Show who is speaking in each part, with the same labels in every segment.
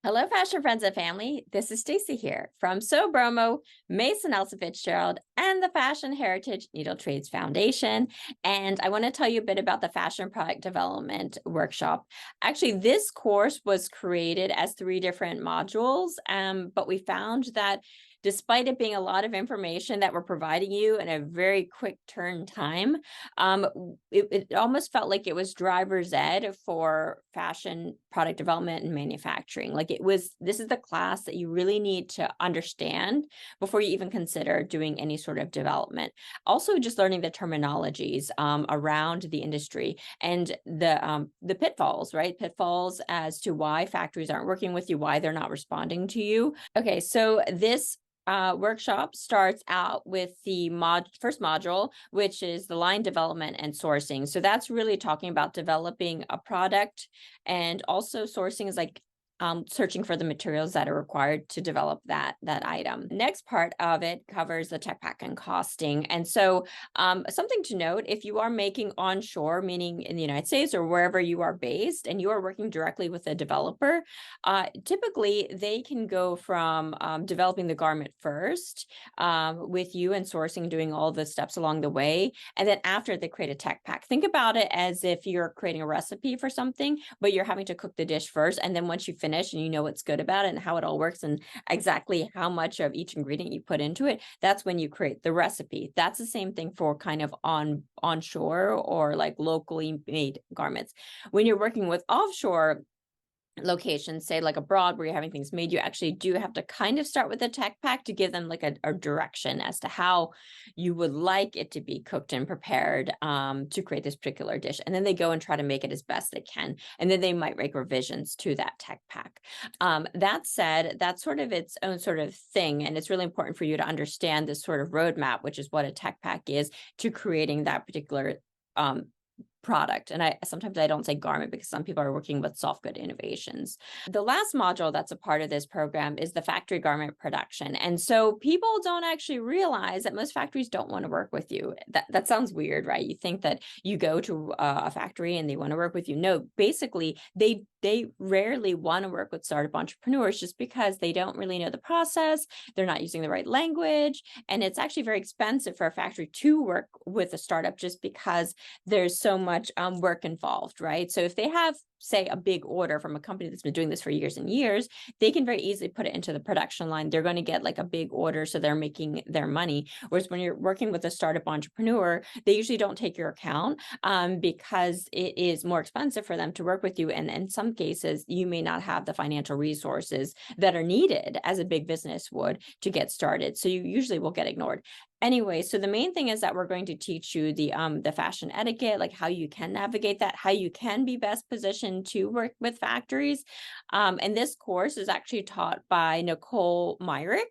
Speaker 1: Hello, fashion friends and family. This is Stacy here from So Bromo, Mason Elsa Fitzgerald, and the Fashion Heritage Needle Trades Foundation. And I want to tell you a bit about the Fashion Product Development Workshop. Actually, this course was created as three different modules, but we found that despite it being a lot of information that we're providing you in a very quick turn time, it almost felt like it was driver's ed for fashion product development and manufacturing. This is the class that you really need to understand before you even consider doing any sort of development. Also, just learning the terminologies around the industry and the pitfalls, right? Pitfalls as to why factories aren't working with you, why they're not responding to you. Okay, so this workshop starts out with the first module, which is the line development and sourcing. So that's really talking about developing a product, and also sourcing is like searching for the materials that are required to develop that item. The next part of it covers the tech pack and costing. And so something to note, if you are making onshore, meaning in the United States or wherever you are based, and you are working directly with a developer, typically they can go from developing the garment first with you and sourcing, doing all the steps along the way. And then after, they create a tech pack. Think about it as if you're creating a recipe for something, but you're having to cook the dish first. And then once you finish and you know what's good about it and how it all works and exactly how much of each ingredient you put into it, that's when you create the recipe. That's the same thing for kind of onshore or like locally made garments. When you're working with offshore locations, say like abroad where you're having things made, you actually do have to kind of start with a tech pack to give them like a direction as to how you would like it to be cooked and prepared to create this particular dish. And then they go and try to make it as best they can. And then they might make revisions to that tech pack. That said, that's sort of its own sort of thing. And it's really important for you to understand this sort of roadmap, which is what a tech pack is, to creating that particular product. And sometimes I don't say garment because some people are working with soft good innovations. The last module that's a part of this program is the factory garment production. And so people don't actually realize that most factories don't want to work with you. That sounds weird, right? You think that you go to a factory and they want to work with you. No, basically they rarely want to work with startup entrepreneurs just because they don't really know the process. They're not using the right language. And it's actually very expensive for a factory to work with a startup just because there's so much work involved, right? So if they have, say, a big order from a company that's been doing this for years and years, they can very easily put it into the production line. They're going to get like a big order, so they're making their money. Whereas when you're working with a startup entrepreneur, they usually don't take your account because it is more expensive for them to work with you. And in some cases, you may not have the financial resources that are needed as a big business would to get started. So you usually will get ignored. Anyway, so the main thing is that we're going to teach you the fashion etiquette, like how you can navigate that, how you can be best positioned to work with factories. And this course is actually taught by Nicole Myrick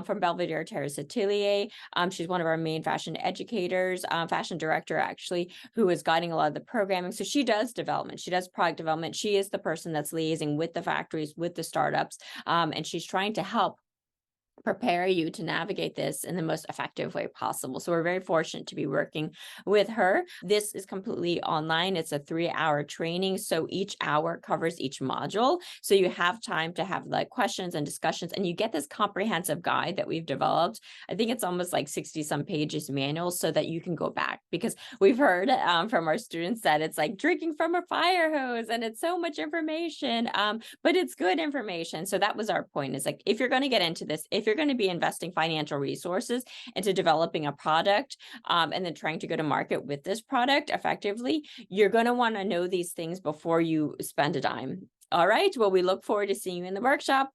Speaker 1: from Belvedere Terrace Atelier. She's one of our main fashion educators, fashion director, actually, who is guiding a lot of the programming. So she does development. She does product development. She is the person that's liaising with the factories, with the startups, and she's trying to help prepare you to navigate this in the most effective way possible. So we're very fortunate to be working with her. This is completely online. It's a 3-hour training. So each hour covers each module. So you have time to have like questions and discussions, and you get this comprehensive guide that we've developed. I think it's almost like 60 some pages manual so that you can go back, because we've heard from our students that it's like drinking from a fire hose and it's so much information, but it's good information. So that was our point, is like, if you're going to get into this, if you're going to be investing financial resources into developing a product and then trying to go to market with this product effectively, you're going to want to know these things before you spend a dime. All right. Well, we look forward to seeing you in the workshop.